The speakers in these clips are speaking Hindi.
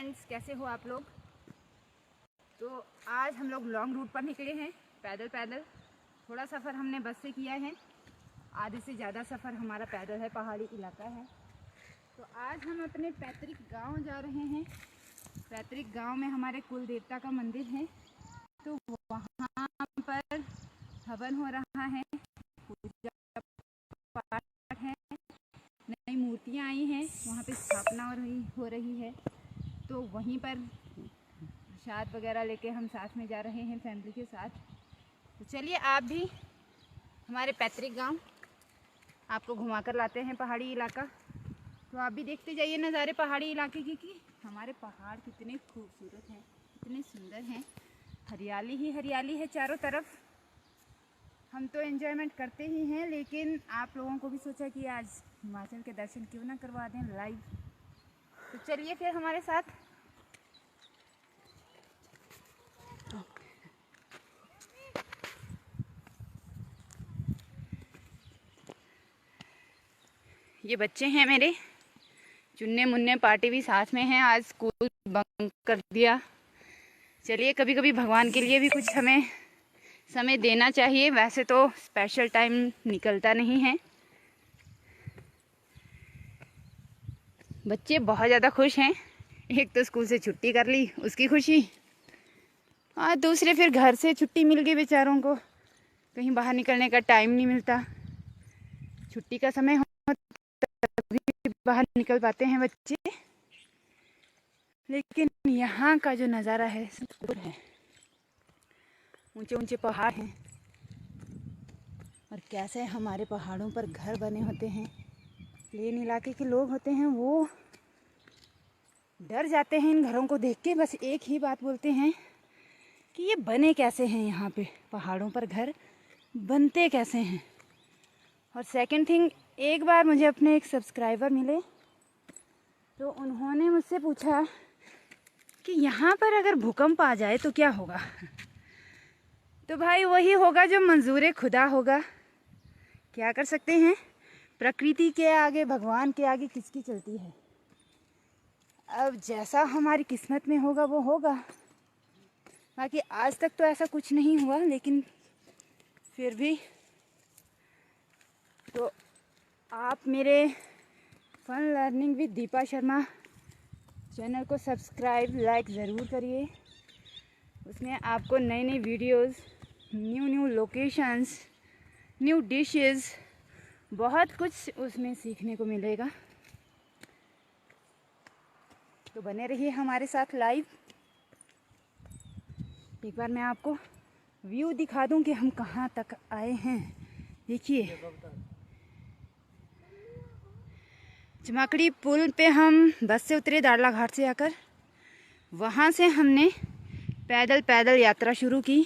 फ्रेंड्स, कैसे हो आप लोग। तो आज हम लोग लॉन्ग रूट पर निकले हैं पैदल। थोड़ा सफ़र हमने बस से किया है, आधे से ज़्यादा सफ़र हमारा पैदल है, पहाड़ी इलाका है। तो आज हम अपने पैतृक गांव जा रहे हैं। पैतृक गांव में हमारे कुल देवता का मंदिर है, तो वहाँ पर हवन हो रहा है, पूजा पाठ है, नई मूर्तियाँ आई हैं, वहाँ पे स्थापना हो रही है। तो वहीं पर प्रसाद वगैरह लेके हम साथ में जा रहे हैं फैमिली के साथ। तो चलिए आप भी हमारे पैतृक गांव आपको घुमा कर लाते हैं, पहाड़ी इलाका। तो आप भी देखते जाइए नज़ारे पहाड़ी इलाके की कि हमारे पहाड़ कितने खूबसूरत हैं, कितने सुंदर हैं। हरियाली ही हरियाली है चारों तरफ। हम तो एंजॉयमेंट करते ही हैं, लेकिन आप लोगों को भी सोचा कि आज हिमाचल के दर्शन क्यों ना करवा दें लाइव। तो चलिए फिर हमारे साथ। ये बच्चे हैं मेरे, चुन्ने मुन्ने पार्टी भी साथ में हैं। आज स्कूल बंक कर दिया। चलिए कभी कभी भगवान के लिए भी कुछ हमें समय देना चाहिए। वैसे तो स्पेशल टाइम निकलता नहीं है। बच्चे बहुत ज़्यादा खुश हैं। एक तो स्कूल से छुट्टी कर ली, उसकी खुशी, और दूसरे फिर घर से छुट्टी मिल गई बेचारों को। कहीं बाहर निकलने का टाइम नहीं मिलता। छुट्टी का समय हो तभी बाहर निकल पाते हैं बच्चे। लेकिन यहाँ का जो नज़ारा है सुंदर है। ऊंचे ऊंचे पहाड़ हैं, और कैसे हमारे पहाड़ों पर घर बने होते हैं। प्लेन इलाके के लोग होते हैं, वो डर जाते हैं इन घरों को देख के। बस एक ही बात बोलते हैं कि ये बने कैसे हैं, यहाँ पे पहाड़ों पर घर बनते कैसे हैं। और सेकंड थिंग, एक बार मुझे अपने एक सब्सक्राइबर मिले, तो उन्होंने मुझसे पूछा कि यहाँ पर अगर भूकंप आ जाए तो क्या होगा। तो भाई वही होगा जो मंजूर खुदा होगा। क्या कर सकते हैं, प्रकृति के आगे, भगवान के आगे किसकी चलती है। अब जैसा हमारी किस्मत में होगा वो होगा। बाकी आज तक तो ऐसा कुछ नहीं हुआ, लेकिन फिर भी तो आप मेरे fun learning with Deepa Sharma channel को सब्सक्राइब लाइक ज़रूर करिए। उसमें आपको नई नई videos, new locations, new dishes, बहुत कुछ उसमें सीखने को मिलेगा। तो बने रहिए हमारे साथ लाइव। एक बार मैं आपको व्यू दिखा दूं कि हम कहाँ तक आए हैं। देखिए, चमाकड़ी पुल पे हम बस से उतरे दाड़ला घाट से आकर। वहाँ से हमने पैदल यात्रा शुरू की।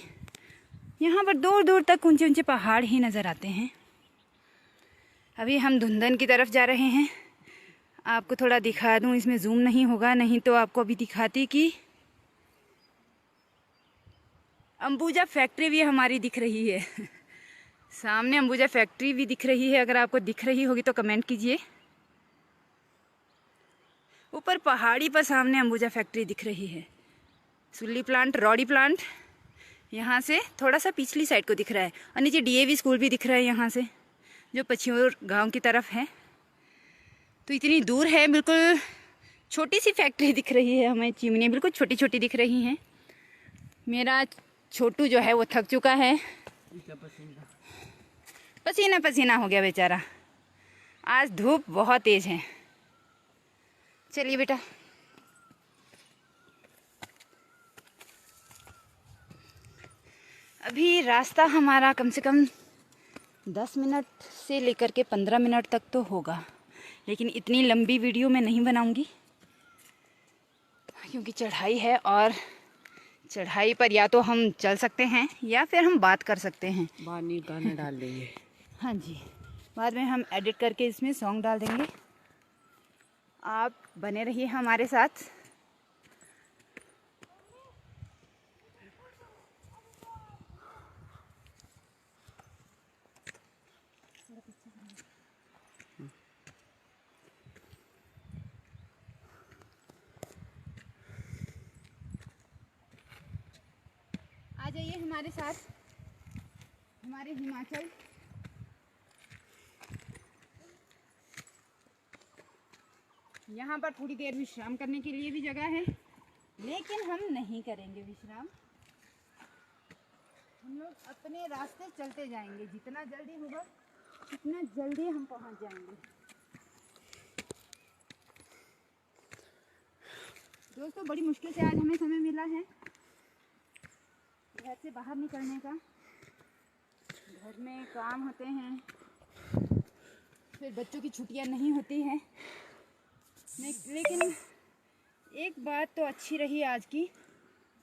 यहाँ पर दूर दूर तक ऊंचे ऊंचे पहाड़ ही नज़र आते हैं। अभी हम धुंधन की तरफ जा रहे हैं। आपको थोड़ा दिखा दूं, इसमें जूम नहीं होगा, नहीं तो आपको अभी दिखाती कि अंबुजा फैक्ट्री भी हमारी दिख रही है। सामने अंबुजा फैक्ट्री भी दिख रही है। अगर आपको दिख रही होगी तो कमेंट कीजिए। ऊपर पहाड़ी पर सामने अंबुजा फैक्ट्री दिख रही है। सुल्ली प्लांट, रॉडी प्लांट यहाँ से थोड़ा सा पिछली साइड को दिख रहा है। और नीचे डीएवी स्कूल भी दिख रहा है यहाँ से, जो पछियोर गांव की तरफ है। तो इतनी दूर है, बिल्कुल छोटी सी फैक्ट्री दिख रही है हमें। चिमनियाँ बिल्कुल छोटी छोटी दिख रही हैं। मेरा छोटू जो है वो थक चुका है, पसीना पसीना हो गया बेचारा। आज धूप बहुत तेज़ है। चलिए बेटा, अभी रास्ता हमारा कम से कम 10 मिनट से लेकर के 15 मिनट तक तो होगा। लेकिन इतनी लंबी वीडियो मैं नहीं बनाऊंगी, क्योंकि चढ़ाई है, और चढ़ाई पर या तो हम चल सकते हैं या फिर हम बात कर सकते हैं। बानी गाना डाल देंगे। हाँ जी, बाद में हम एडिट करके इसमें सॉन्ग डाल देंगे। आप बने रहिए हमारे साथ। हमारे साथ हमारे हिमाचल। यहाँ पर थोड़ी देर विश्राम करने के लिए भी जगह है, लेकिन हम नहीं करेंगे विश्राम। हम लोग अपने रास्ते चलते जाएंगे, जितना जल्दी होगा उतना जल्दी हम पहुँच जाएंगे। दोस्तों, बड़ी मुश्किल से आज हमें समय मिला है घर से बाहर निकलने का। घर में काम होते हैं, फिर बच्चों की छुट्टियां नहीं होती हैं। लेकिन एक बात तो अच्छी रही आज की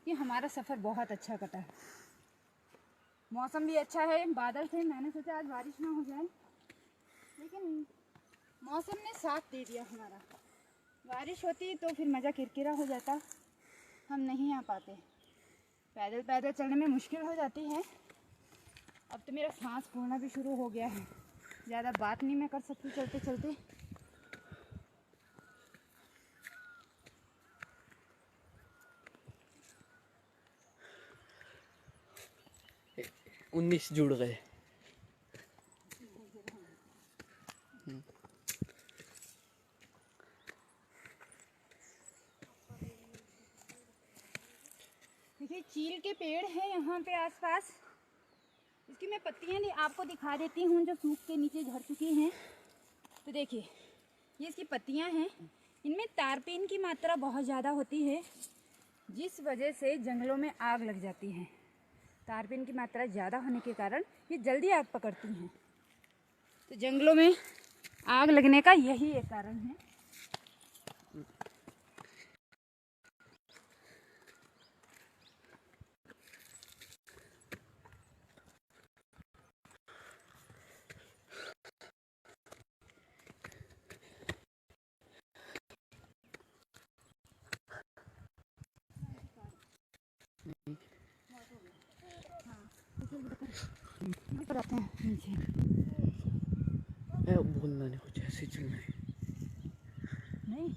कि हमारा सफ़र बहुत अच्छा कटा। मौसम भी अच्छा है, बादल थे, मैंने सोचा आज बारिश ना हो जाए, लेकिन मौसम ने साथ दे दिया हमारा। बारिश होती तो फिर मज़ा किरकिरा हो जाता, हम नहीं आ पाते। पैदल पैदल चलने में मुश्किल हो जाती है। अब तो मेरा सांस फूलना भी शुरू हो गया है, ज़्यादा बात नहीं मैं कर सकती चलते चलते। उन्नीस जुड़ गए। देखिए, चील के पेड़ हैं यहाँ पे आसपास। इसकी मैं पत्तियाँ आपको दिखा देती हूँ जो सूख के नीचे झड़ चुकी हैं। तो देखिए, ये इसकी पत्तियाँ हैं, इनमें तारपीन की मात्रा बहुत ज़्यादा होती है, जिस वजह से जंगलों में आग लग जाती है। तारपीन की मात्रा ज़्यादा होने के कारण ये जल्दी आग पकड़ती हैं। तो जंगलों में आग लगने का यही एक कारण है। यहाँ पर आते हैं नीचे। बोलना नहीं, कुछ ऐसे चलना है। नहीं,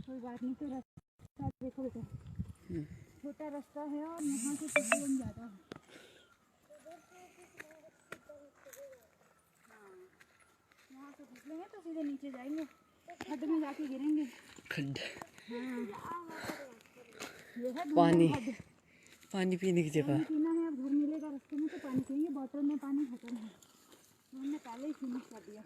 कोई बात नहीं। तो रास्ता देखो बेटा, छोटा रास्ता है और यहाँ से फिसलन ज़्यादा है। हाँ, यहाँ से फिसलेंगे तो सीधे नीचे जाएंगे, खड्डे में जाके गिरेंगे। खड्डे? हाँ, ये है पानी, पानी पीने की जगह। पानी पीना है। अब घर मिलेगा रास्ते में तो पानी पिएंगे, बोतल में पानी खत्म है, तो हमने पहले ही फिनिश कर दिया।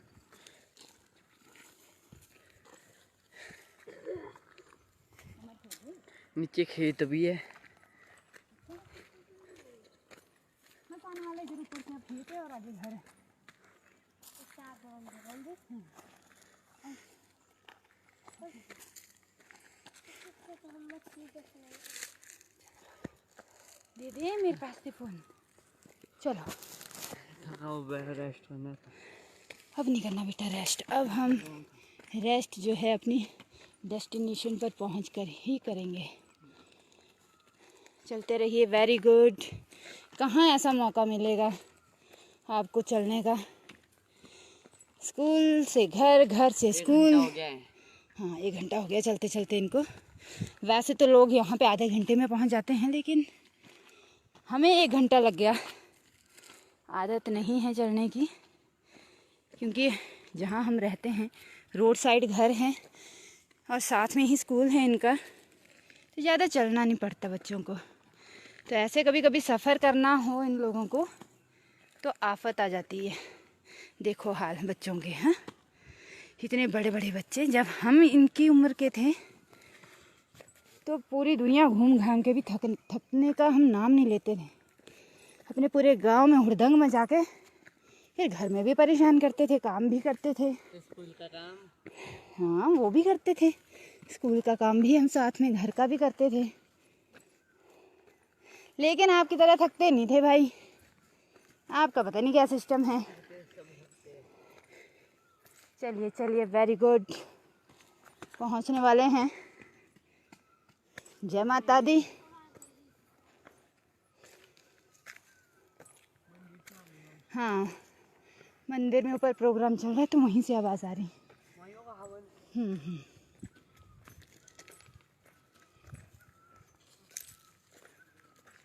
नीचे खेत भी है। मकान वाले इधर ऊपर से खेत है और आगे घर है। दे दे मेरे पास से फोन। चलो, रेस्ट करना था। अब नहीं करना बेटा रेस्ट। अब हम रेस्ट जो है अपनी डेस्टिनेशन पर पहुंच कर ही करेंगे। चलते रहिए। Very good. कहाँ ऐसा मौका मिलेगा आपको चलने का? स्कूल से घर, घर से स्कूल। हाँ, 1 घंटा हो गया चलते चलते इनको। वैसे तो लोग यहाँ पे आधे घंटे में पहुँच जाते हैं, लेकिन हमें 1 घंटा लग गया। आदत नहीं है चलने की, क्योंकि जहाँ हम रहते हैं रोड साइड घर हैं और साथ में ही स्कूल है इनका, तो ज़्यादा चलना नहीं पड़ता बच्चों को। तो ऐसे कभी कभी सफ़र करना हो इन लोगों को तो आफत आ जाती है। देखो हाल बच्चों के, हाँ, इतने बड़े बड़े बच्चे। जब हम इनकी उम्र के थे तो पूरी दुनिया घूम घाम के भी थकने का हम नाम नहीं लेते थे। अपने पूरे गांव में हुड़दंग मचा के फिर घर में भी परेशान करते थे, काम भी करते थे। स्कूल का काम, हाँ, वो भी करते थे। स्कूल का काम भी हम साथ में, घर का भी करते थे। लेकिन आपकी तरह थकते नहीं थे भाई, आपका पता नहीं क्या सिस्टम है। चलिए चलिए, वेरी गुड। पहुंचने वाले हैं। जय माता दी। हाँ, मंदिर में ऊपर प्रोग्राम चल रहा है तो वहीं से आवाज़ आ रही।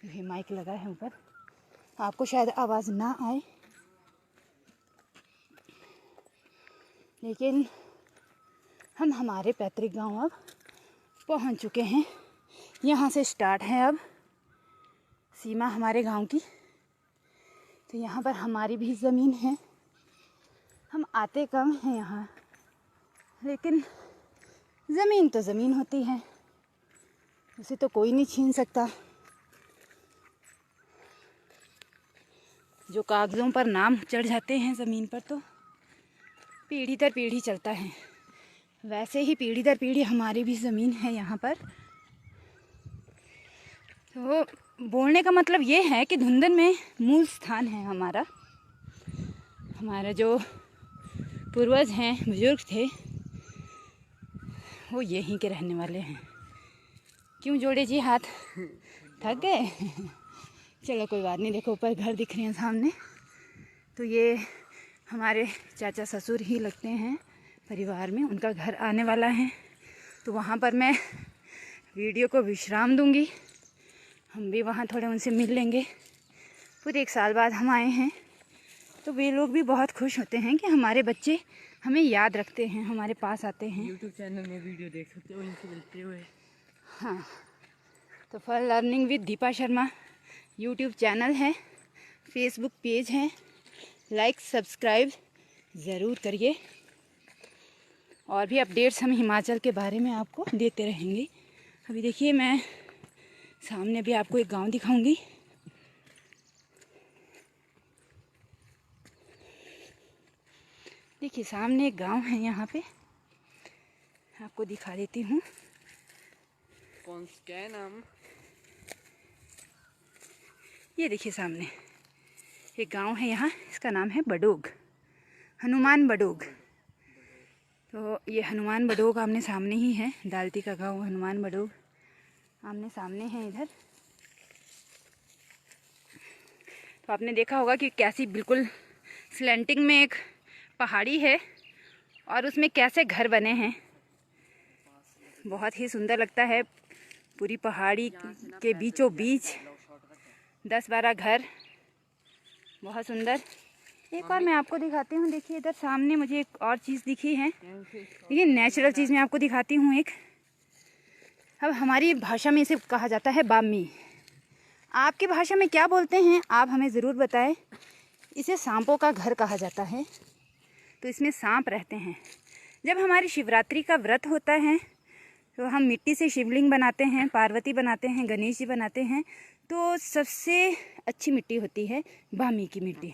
ये माइक लगा है ऊपर, आपको शायद आवाज़ ना आए, लेकिन हम हमारे पैतृक गांव अब पहुंच चुके हैं। यहाँ से स्टार्ट है अब सीमा हमारे गांव की। तो यहाँ पर हमारी भी ज़मीन है। हम आते कम हैं यहाँ, लेकिन ज़मीन तो ज़मीन होती है, उसे तो कोई नहीं छीन सकता। जो कागज़ों पर नाम चढ़ जाते हैं ज़मीन पर, तो पीढ़ी दर पीढ़ी चलता है। वैसे ही पीढ़ी दर पीढ़ी हमारी भी ज़मीन है यहाँ पर। तो बोलने का मतलब ये है कि धुंधन में मूल स्थान है हमारा। हमारा जो पूर्वज हैं, बुजुर्ग थे, वो यहीं के रहने वाले हैं। क्यों जोड़े जी हाथ, थक गए? चलो कोई बात नहीं। देखो ऊपर घर दिख रहे हैं सामने, तो ये हमारे चाचा ससुर ही लगते हैं परिवार में, उनका घर आने वाला है। तो वहाँ पर मैं वीडियो को विश्राम दूंगी। हम भी वहाँ थोड़े उनसे मिल लेंगे। पूरे 1 साल बाद हम आए हैं, तो वे लोग भी बहुत खुश होते हैं कि हमारे बच्चे हमें याद रखते हैं, हमारे पास आते हैं। यूट्यूब चैनल में वीडियो देख सकते हो इनसे मिलते हुए। हाँ, तो for learning with Deepa Sharma YouTube channel है, फेसबुक पेज है, लाइक सब्सक्राइब ज़रूर करिए। और भी अपडेट्स हम हिमाचल के बारे में आपको देते रहेंगे। अभी देखिए मैं सामने भी आपको एक गांव दिखाऊंगी। देखिए सामने एक गांव है, यहाँ पे आपको दिखा देती हूँ। कौन क्या है नाम? ये देखिए सामने एक गांव है यहाँ, इसका नाम है बडोग, हनुमान बडोग। तो ये हनुमान बडोग आमने सामने ही है। दालती का गांव हनुमान बडोग आमने सामने है इधर। तो आपने देखा होगा कि कैसी बिल्कुल स्लैंटिंग में एक पहाड़ी है और उसमें कैसे घर बने हैं। बहुत ही सुंदर लगता है। पूरी पहाड़ी के बीचों बीच 10-12 घर, बहुत सुंदर। एक और मैं आपको दिखाती हूँ। देखिए इधर सामने मुझे एक और चीज़ दिखी है। ये नेचुरल चीज़ मैं आपको दिखाती हूँ एक। अब हमारी भाषा में इसे कहा जाता है बामी। आपकी भाषा में क्या बोलते हैं आप हमें ज़रूर बताएं। इसे सांपों का घर कहा जाता है। तो इसमें सांप रहते हैं। जब हमारी शिवरात्रि का व्रत होता है तो हम मिट्टी से शिवलिंग बनाते हैं, पार्वती बनाते हैं, गणेश जी बनाते हैं। तो सबसे अच्छी मिट्टी होती है बामी की मिट्टी।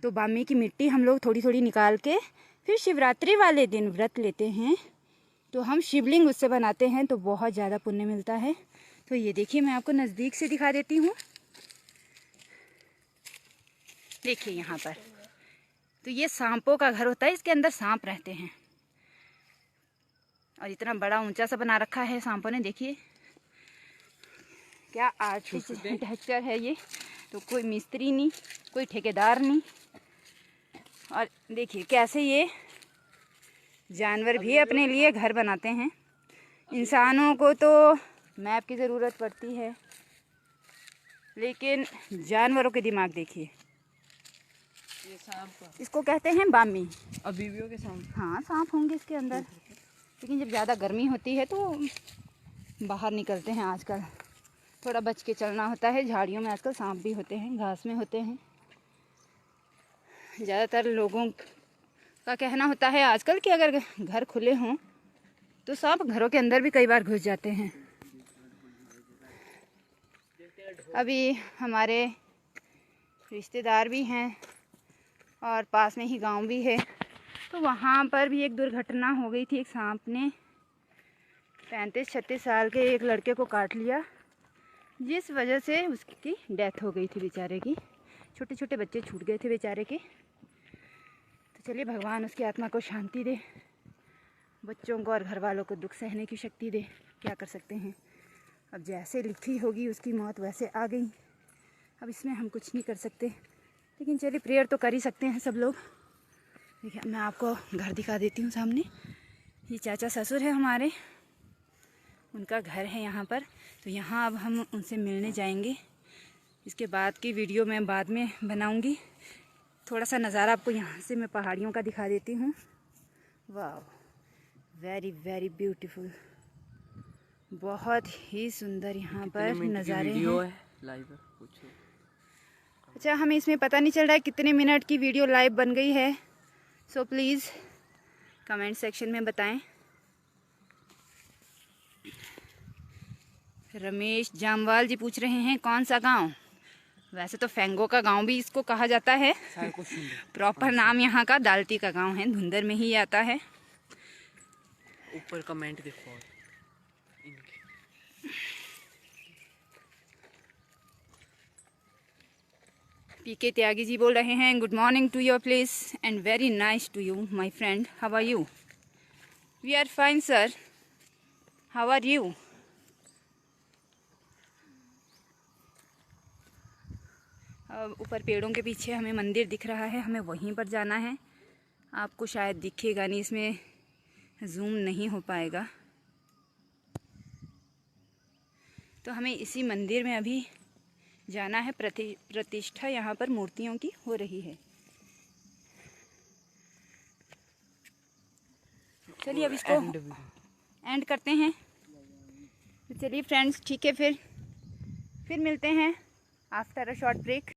तो बामी की मिट्टी हम लोग थोड़ी थोड़ी निकाल के फिर शिवरात्रि वाले दिन व्रत लेते हैं, तो हम शिवलिंग उससे बनाते हैं, तो बहुत ज़्यादा पुण्य मिलता है। तो ये देखिए मैं आपको नज़दीक से दिखा देती हूँ। देखिए यहाँ पर तो ये सांपों का घर होता है, इसके अंदर सांप रहते हैं। और इतना बड़ा ऊंचा सा बना रखा है सांपों ने। देखिए क्या आर्किटेक्चर है ये। तो कोई मिस्त्री नहीं, कोई ठेकेदार नहीं। और देखिए कैसे ये जानवर भी अपने लिए घर बनाते हैं। इंसानों को तो मैप की ज़रूरत पड़ती है, लेकिन जानवरों के दिमाग देखिए। ये सांप, इसको कहते हैं बामी। अभी भी होंगे सांप? हाँ सांप होंगे इसके अंदर, लेकिन जब ज़्यादा गर्मी होती है तो बाहर निकलते हैं। आजकल थोड़ा बच के चलना होता है। झाड़ियों में आजकल सांप भी होते हैं, घास में होते हैं। ज़्यादातर लोगों का कहना होता है आजकल कि अगर घर खुले हों तो सांप घरों के अंदर भी कई बार घुस जाते हैं। अभी हमारे रिश्तेदार भी हैं और पास में ही गांव भी है, तो वहाँ पर भी एक दुर्घटना हो गई थी। एक सांप ने 35-36 साल के एक लड़के को काट लिया, जिस वजह से उसकी डेथ हो गई थी बेचारे की। छोटे छोटे बच्चे छूट गए थे बेचारे के। तो चलिए भगवान उसकी आत्मा को शांति दे, बच्चों को और घर वालों को दुख सहने की शक्ति दे। क्या कर सकते हैं, अब जैसे लिखी होगी उसकी मौत वैसे आ गई। अब इसमें हम कुछ नहीं कर सकते, लेकिन चलिए प्रेयर तो कर ही सकते हैं सब लोग। देखिए मैं आपको घर दिखा देती हूँ सामने। ये चाचा ससुर है हमारे, उनका घर है यहाँ पर। तो यहाँ अब हम उनसे मिलने जाएंगे। इसके बाद की वीडियो मैं बाद में बनाऊंगी। थोड़ा सा नज़ारा आपको यहाँ से मैं पहाड़ियों का दिखा देती हूँ। वाह, वेरी वेरी ब्यूटीफुल, बहुत ही सुंदर यहाँ पर नज़ारे हैं। लाइव पूछो। अच्छा, हमें इसमें पता नहीं चल रहा है कितने मिनट की वीडियो लाइव बन गई है। सो प्लीज़ कमेंट सेक्शन में बताएं। रमेश जामवाल जी पूछ रहे हैं कौन सा गांव। वैसे तो फेंगो का गांव भी इसको कहा जाता है। प्रॉपर नाम यहाँ का दाल्टी का गांव है, धुंधर में ही आता है। ऊपर कमेंट देखो। पीके त्यागी जी बोल रहे हैं good morning to your place and very nice to you my friend, how are you? We are fine sir, how are you? अब ऊपर पेड़ों के पीछे हमें मंदिर दिख रहा है, हमें वहीं पर जाना है। आपको शायद दिखेगा नहीं, इसमें जूम नहीं हो पाएगा। तो हमें इसी मंदिर में अभी जाना है। प्रतिष्ठा यहाँ पर मूर्तियों की हो रही है। चलिए अब इसको एंड करते हैं। तो चलिए फ्रेंड्स, ठीक है, फिर मिलते हैं आफ्टर अ शॉर्ट ब्रेक।